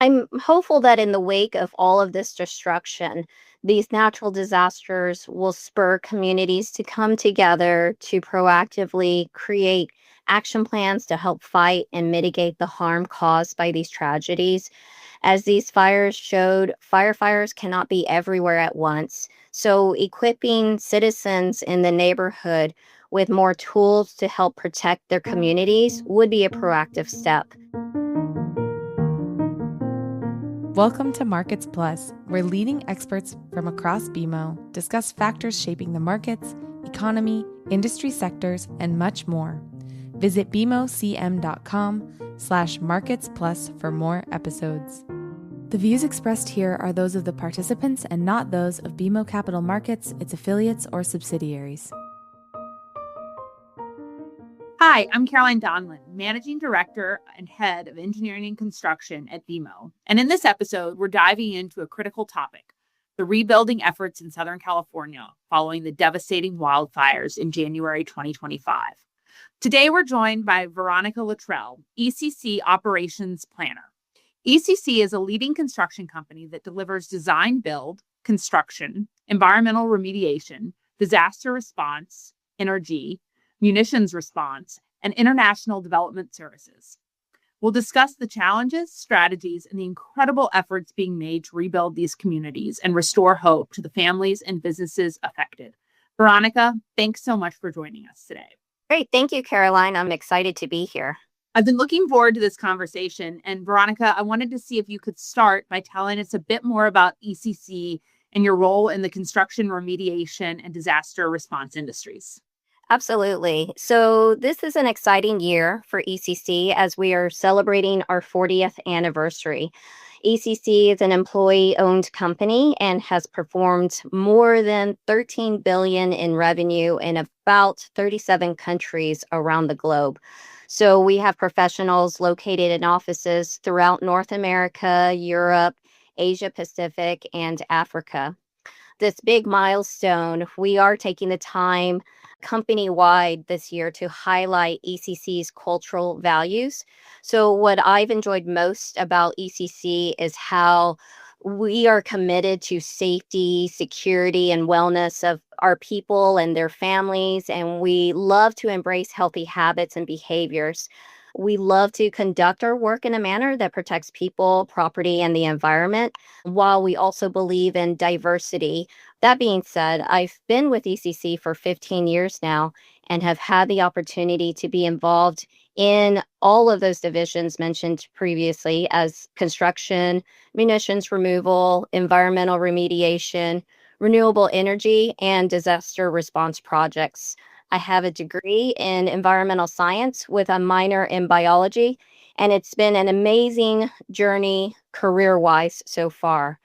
I'm hopeful that in the wake of all of this destruction, these natural disasters will spur communities to come together to proactively create action plans to help fight and mitigate the harm caused by these tragedies. As these fires showed, firefighters cannot be everywhere at once. So, equipping citizens in the neighborhood with more tools to help protect their communities would be a proactive step. Welcome to Markets Plus, where leading experts from across BMO discuss factors shaping the markets, economy, industry sectors, and much more. Visit bmocm.com/markets plus for more episodes. The views expressed here are those of the participants and not those of BMO Capital Markets, its affiliates, or subsidiaries. Hi, I'm Caroline Donlin, Managing Director and Head of Engineering and Construction at BMO. And in this episode, we're diving into a critical topic, the rebuilding efforts in Southern California following the devastating wildfires in January 2025. Today, we're joined by Veronica Luttrell, ECC Operations Planner. ECC is a leading construction company that delivers design build, construction, environmental remediation, disaster response, energy, munitions response, and international development services. We'll discuss the challenges, strategies, and the incredible efforts being made to rebuild these communities and restore hope to the families and businesses affected. Veronica, thanks so much for joining us today. Great. Thank you, Caroline. I'm excited to be here. I've been looking forward to this conversation. And Veronica, I wanted to see if you could start by telling us a bit more about ECC and your role in the construction, remediation, and disaster response industries. Absolutely. So, this is an exciting year for ECC as we are celebrating our 40th anniversary. ECC is an employee-owned company and has performed more than $13 billion in revenue in about 37 countries around the globe. So, we have professionals located in offices throughout North America, Europe, Asia Pacific, and Africa. This big milestone, we are taking the time company-wide this year to highlight ECC's cultural values. So what I've enjoyed most about ECC is how we are committed to safety, security, and wellness of our people and their families, and we love to embrace healthy habits and behaviors. We love to conduct our work in a manner that protects people, property, and the environment, while we also believe in diversity. That being said, I've been with ECC for 15 years now and have had the opportunity to be involved in all of those divisions mentioned previously as construction, munitions removal, environmental remediation, renewable energy, and disaster response projects. I have a degree in environmental science with a minor in biology, and it's been an amazing journey career-wise so far.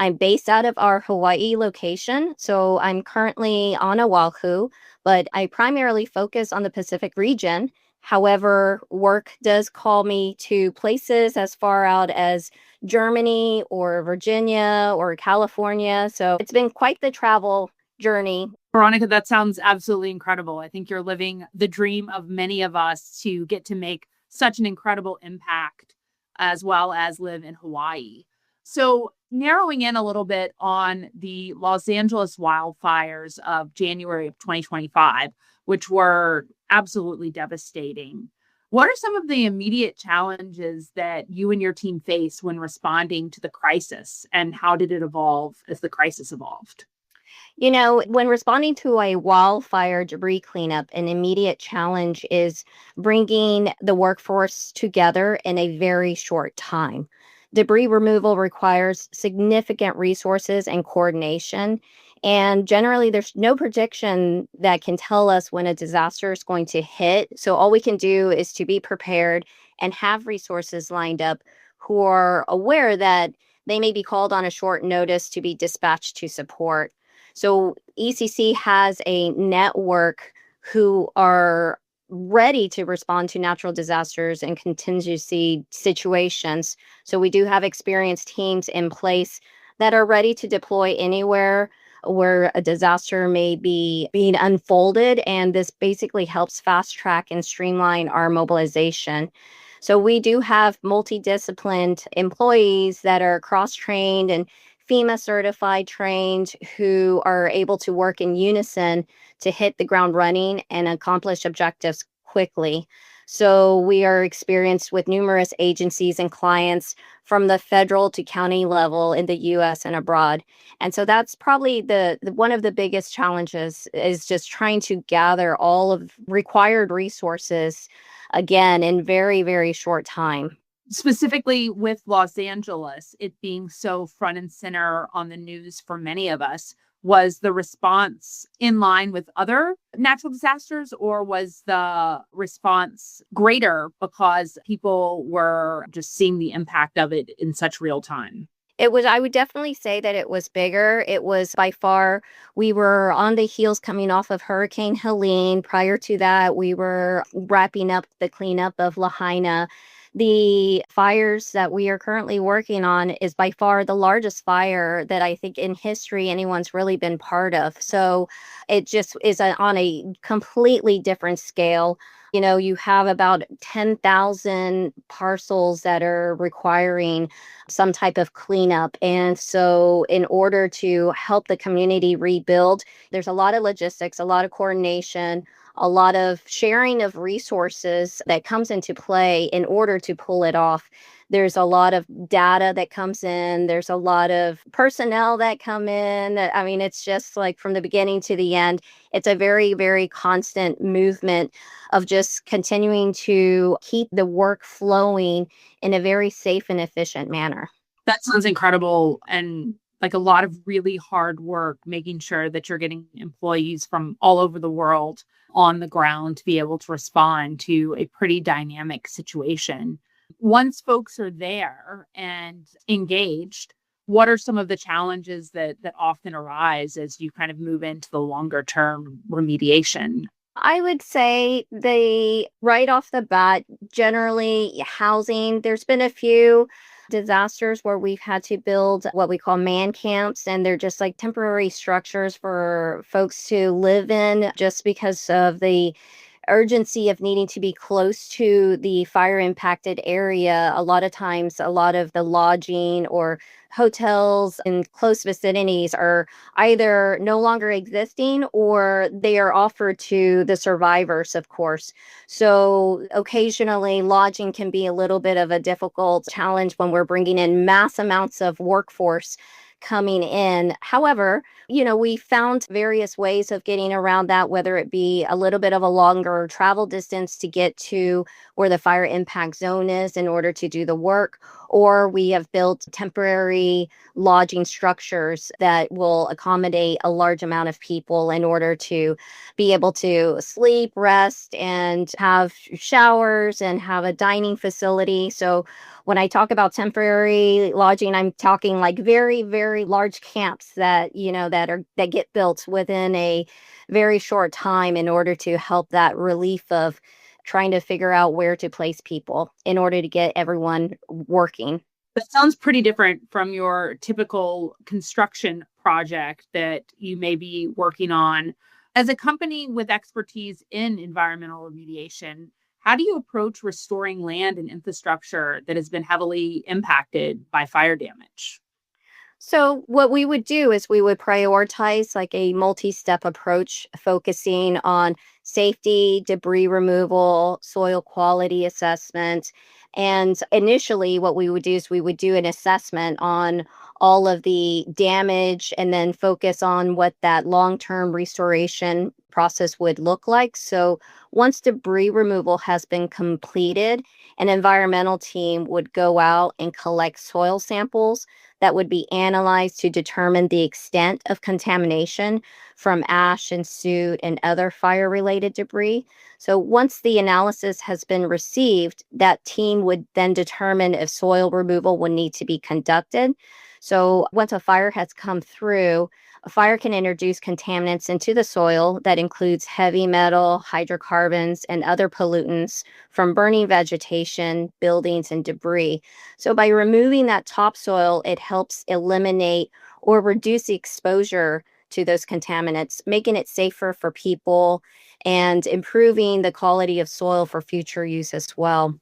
I'm based out of our Hawaii location, so I'm currently on Oahu, but I primarily focus on the Pacific region. However, work does call me to places as far out as Germany or Virginia or California, so it's been quite the travel journey. Veronica, that sounds absolutely incredible. I think you're living the dream of many of us to get to make such an incredible impact as well as live in Hawaii. So narrowing in a little bit on the Los Angeles wildfires of January of 2025, which were absolutely devastating. What are some of the immediate challenges that you and your team face when responding to the crisis, and how did it evolve as the crisis evolved? You know, when responding to a wildfire debris cleanup, an immediate challenge is bringing the workforce together in a very short time. Debris removal requires significant resources and coordination. And generally, there's no prediction that can tell us when a disaster is going to hit. So all we can do is to be prepared and have resources lined up who are aware that they may be called on a short notice to be dispatched to support. So ECC has a network who are ready to respond to natural disasters and contingency situations. So we do have experienced teams in place that are ready to deploy anywhere where a disaster may be being unfolded. And this basically helps fast track and streamline our mobilization. So we do have multidisciplined employees that are cross-trained and FEMA certified trained who are able to work in unison to hit the ground running and accomplish objectives quickly. So we are experienced with numerous agencies and clients from the federal to county level in the US and abroad. And so that's probably the one of the biggest challenges is just trying to gather all of required resources again in very, very short time. Specifically with Los Angeles, it being so front and center on the news for many of us, was the response in line with other natural disasters, or was the response greater because people were just seeing the impact of it in such real time? It was, I would definitely say that it was bigger. It was by far, we were on the heels coming off of Hurricane Helene. Prior to that, we were wrapping up the cleanup of Lahaina. The fires that we are currently working on is by far the largest fire that I think in history anyone's really been part of. So it just is on a completely different scale. You know, you have about 10,000 parcels that are requiring some type of cleanup. And so, in order to help the community rebuild, there's a lot of logistics, a lot of coordination, a lot of sharing of resources that comes into play in order to pull it off. There's a lot of data that comes in, there's a lot of personnel that come in. I mean, it's just like from the beginning to the end, it's a very, very constant movement of just continuing to keep the work flowing in a very safe and efficient manner. That sounds incredible. And like a lot of really hard work, making sure that you're getting employees from all over the world on the ground to be able to respond to a pretty dynamic situation. Once folks are there and engaged, what are some of the challenges that often arise as you kind of move into the longer term remediation? I would say the right off the bat, generally housing, there's been a few disasters where we've had to build what we call man camps, and they're just like temporary structures for folks to live in just because of the urgency of needing to be close to the fire impacted area. A lot of times, a lot of the lodging or hotels in close vicinities are either no longer existing or they are offered to the survivors, of course. So occasionally, lodging can be a little bit of a difficult challenge when we're bringing in mass amounts of workforce coming in. However, you know, we found various ways of getting around that, whether it be a little bit of a longer travel distance to get to where the fire impact zone is in order to do the work, or we have built temporary lodging structures that will accommodate a large amount of people in order to be able to sleep, rest, and have showers and have a dining facility. So when I talk about temporary lodging, I'm talking like very, very large camps that, you know, that get built within a very short time in order to help that relief of trying to figure out where to place people in order to get everyone working. That sounds pretty different from your typical construction project that you may be working on. As a company with expertise in environmental remediation, how do you approach restoring land and infrastructure that has been heavily impacted by fire damage? So what we would do is we would prioritize like a multi-step approach focusing on safety, debris removal, soil quality assessment. And initially what we would do is we would do an assessment on all of the damage and then focus on what that long-term restoration process would look like. So once debris removal has been completed, an environmental team would go out and collect soil samples that would be analyzed to determine the extent of contamination from ash and soot and other fire related debris. So, once the analysis has been received, that team would then determine if soil removal would need to be conducted. So, once a fire has come through, a fire can introduce contaminants into the soil that includes heavy metal, hydrocarbons, and other pollutants from burning vegetation, buildings, and debris. So by removing that topsoil, it helps eliminate or reduce the exposure to those contaminants, making it safer for people and improving the quality of soil for future use as well.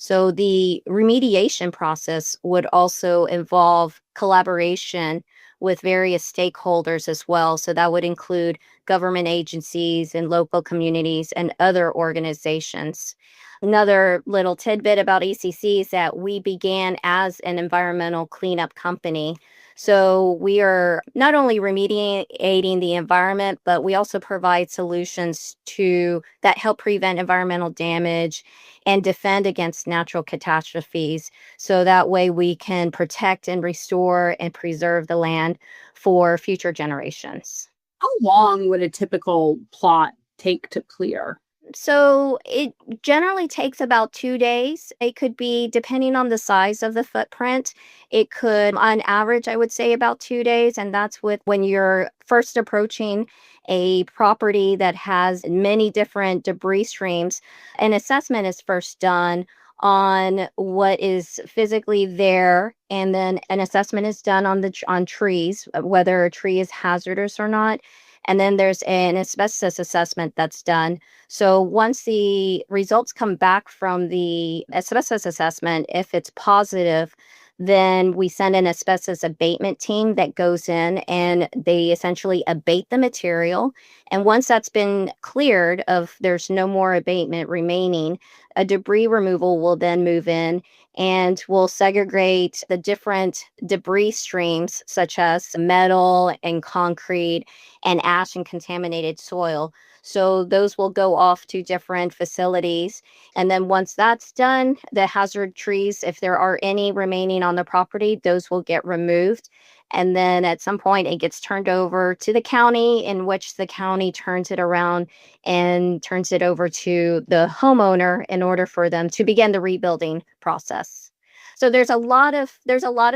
So the remediation process would also involve collaboration with various stakeholders as well. So that would include government agencies and local communities and other organizations. Another little tidbit about ECC is that we began as an environmental cleanup company. So we are not only remediating the environment, but we also provide solutions to that help prevent environmental damage and defend against natural catastrophes. So that way we can protect and restore and preserve the land for future generations. How long would a typical plot take to clear? So it generally takes about 2 days. It could be, depending on the size of the footprint, it could, on average, I would say about 2 days. And that's with when you're first approaching a property that has many different debris streams. An assessment is first done on what is physically there, and then an assessment is done on trees, whether a tree is hazardous or not. And then there's an asbestos assessment that's done. So once the results come back from the asbestos assessment, if it's positive, then we send an asbestos abatement team that goes in and they essentially abate the material. And once that's been cleared of there's no more abatement remaining, a debris removal will then move in and will segregate the different debris streams, such as metal and concrete and ash and contaminated soil. So those will go off to different facilities. And then once that's done, the hazard trees, if there are any remaining on the property, those will get removed. And then at some point, it gets turned over to the county, in which the county turns it around and turns it over to the homeowner in order for them to begin the rebuilding process. So there's a lot of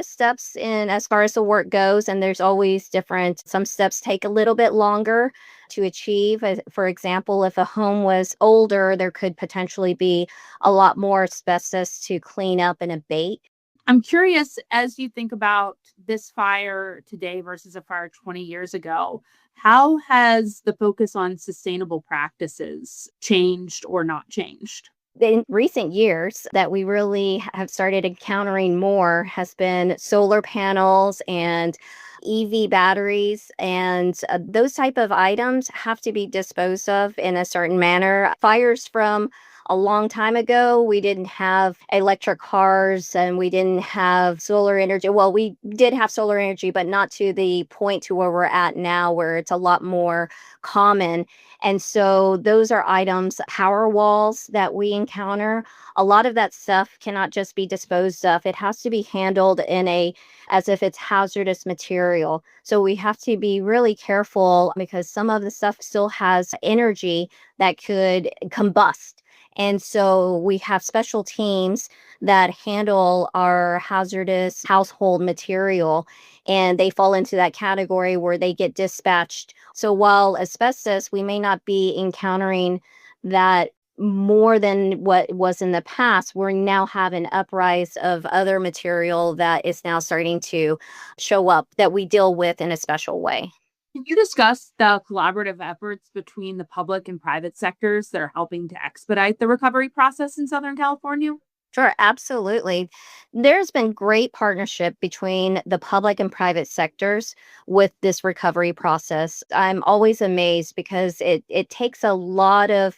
steps in as far as the work goes, and there's always different. Some steps take a little bit longer to achieve. For example, if a home was older, there could potentially be a lot more asbestos to clean up and abate. I'm curious, as you think about this fire today versus a fire 20 years ago, how has the focus on sustainable practices changed or not changed? In recent years that we really have started encountering more has been solar panels and EV batteries, and those type of items have to be disposed of in a certain manner. Fires from a long time ago, we didn't have electric cars and we didn't have solar energy. Well, we did have solar energy, but not to the point to where we're at now, where it's a lot more common. And so those are items, power walls that we encounter. A lot of that stuff cannot just be disposed of. It has to be handled as if it's hazardous material. So we have to be really careful because some of the stuff still has energy that could combust. And so we have special teams that handle our hazardous household material, and they fall into that category where they get dispatched. So while asbestos, we may not be encountering that more than what was in the past, we now have an uprise of other material that is now starting to show up that we deal with in a special way. Can you discuss the collaborative efforts between the public and private sectors that are helping to expedite the recovery process in Southern California? Sure, absolutely. There's been great partnership between the public and private sectors with this recovery process. I'm always amazed because it takes a lot of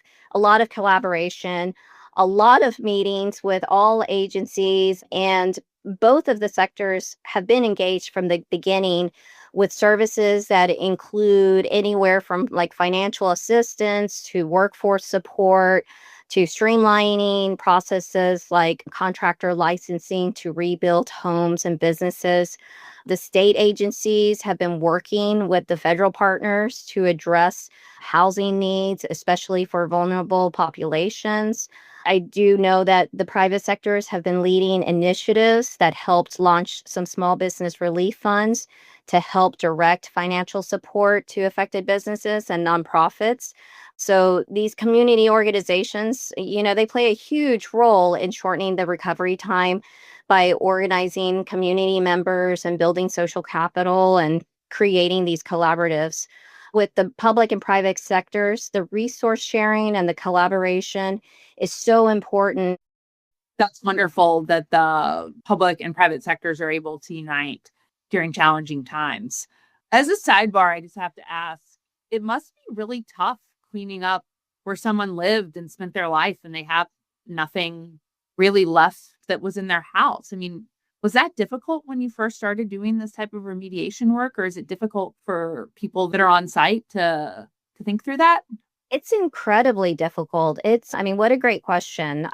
collaboration, a lot of meetings with all agencies, and both of the sectors have been engaged from the beginning with services that include anywhere from like financial assistance to workforce support to streamlining processes like contractor licensing to rebuild homes and businesses. The state agencies have been working with the federal partners to address housing needs, especially for vulnerable populations. I do know that the private sectors have been leading initiatives that helped launch some small business relief funds to help direct financial support to affected businesses and nonprofits. So these community organizations, they play a huge role in shortening the recovery time by organizing community members and building social capital and creating these collaboratives. With the public and private sectors, the resource sharing and the collaboration is so important. That's wonderful that the public and private sectors are able to unite during challenging times. As a sidebar, I just have to ask, it must be really tough cleaning up where someone lived and spent their life and they have nothing really left that was in their house. I mean, was that difficult when you first started doing this type of remediation work, or is it difficult for people that are on site to think through that? It's incredibly difficult. I mean, what a great question.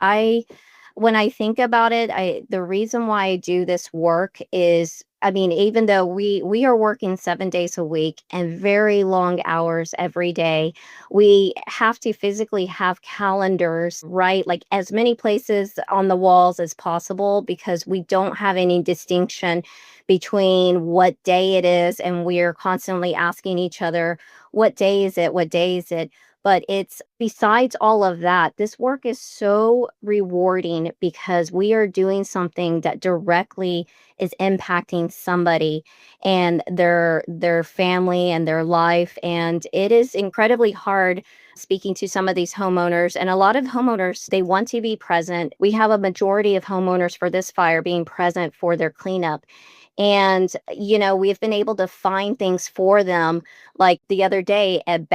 When I think about it, the reason why I do this work is, I mean, even though we are working 7 days a week and very long hours every day, we have to physically have calendars, right? Like as many places on the walls as possible because we don't have any distinction between what day it is. And we're constantly asking each other, what day is it? What day is it? But it's besides all of that, this work is so rewarding because we are doing something that directly is impacting somebody and their family and their life. And it is incredibly hard speaking to some of these homeowners. And a lot of homeowners, they want to be present. We have a majority of homeowners for this fire being present for their cleanup. And, we've been able to find things for them. Like the other day, and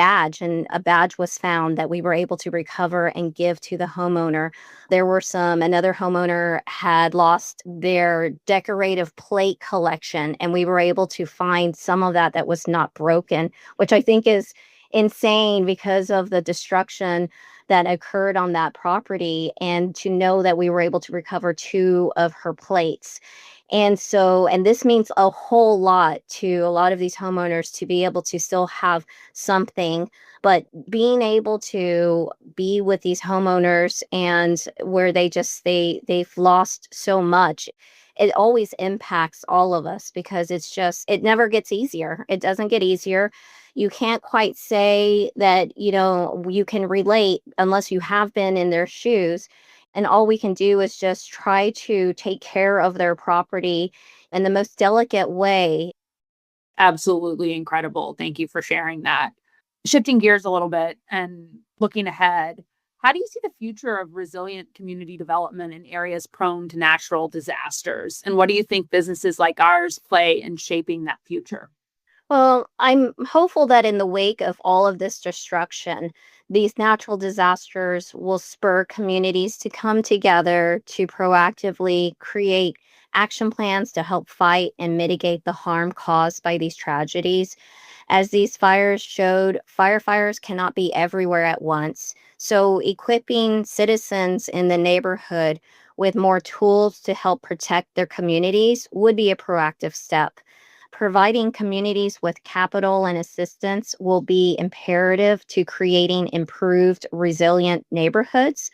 a badge was found that we were able to recover and give to the homeowner. Another homeowner had lost their decorative plate collection, and we were able to find some of that was not broken, which I think is insane because of the destruction that occurred on that property. And to know that we were able to recover two of her plates. And this means a whole lot to a lot of these homeowners to be able to still have something, but being able to be with these homeowners and where they've lost so much, it always impacts all of us because it never gets easier. It doesn't get easier. You can't quite say that, you can relate unless you have been in their shoes. And all we can do is just try to take care of their property in the most delicate way. Absolutely incredible. Thank you for sharing that. Shifting gears a little bit and looking ahead, how do you see the future of resilient community development in areas prone to natural disasters? And what do you think businesses like ours play in shaping that future? Well, I'm hopeful that in the wake of all of this destruction, these natural disasters will spur communities to come together to proactively create action plans to help fight and mitigate the harm caused by these tragedies. As these fires showed, firefighters cannot be everywhere at once. So, equipping citizens in the neighborhood with more tools to help protect their communities would be a proactive step. Providing communities with capital and assistance will be imperative to creating improved, resilient neighborhoods.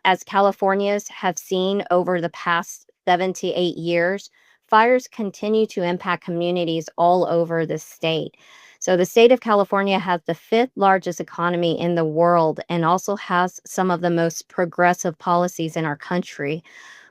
As Californians have seen over the past 7 to 8 years, fires continue to impact communities all over the state. So, the state of California has the fifth largest economy in the world and also has some of the most progressive policies in our country.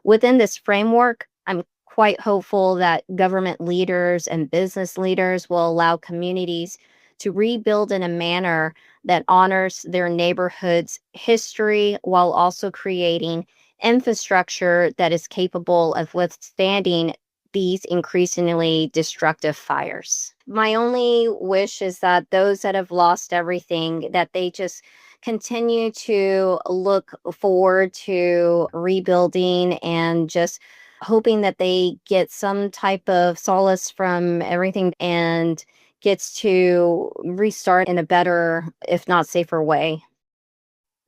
Within this framework, I'm quite hopeful that government leaders and business leaders will allow communities to rebuild in a manner that honors their neighborhood's history while also creating infrastructure that is capable of withstanding these increasingly destructive fires. My only wish is that those that have lost everything, that they just continue to look forward to rebuilding and just hoping that they get some type of solace from everything and gets to restart in a better, if not safer way.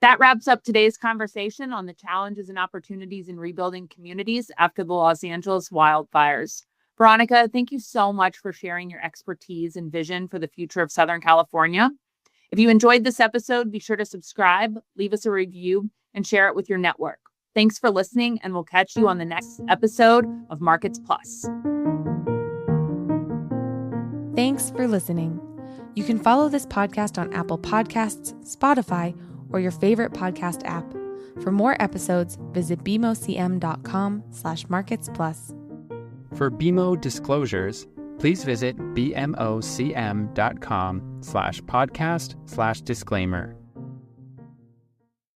That wraps up today's conversation on the challenges and opportunities in rebuilding communities after the Los Angeles wildfires. Veronica, thank you so much for sharing your expertise and vision for the future of Southern California. If you enjoyed this episode, be sure to subscribe, leave us a review, and share it with your network. Thanks for listening, and we'll catch you on the next episode of Markets Plus. Thanks for listening. You can follow this podcast on Apple Podcasts, Spotify, or your favorite podcast app. For more episodes, visit bmocm.com/marketsplus. For BMO disclosures, please visit bmocm.com/podcast/disclaimer.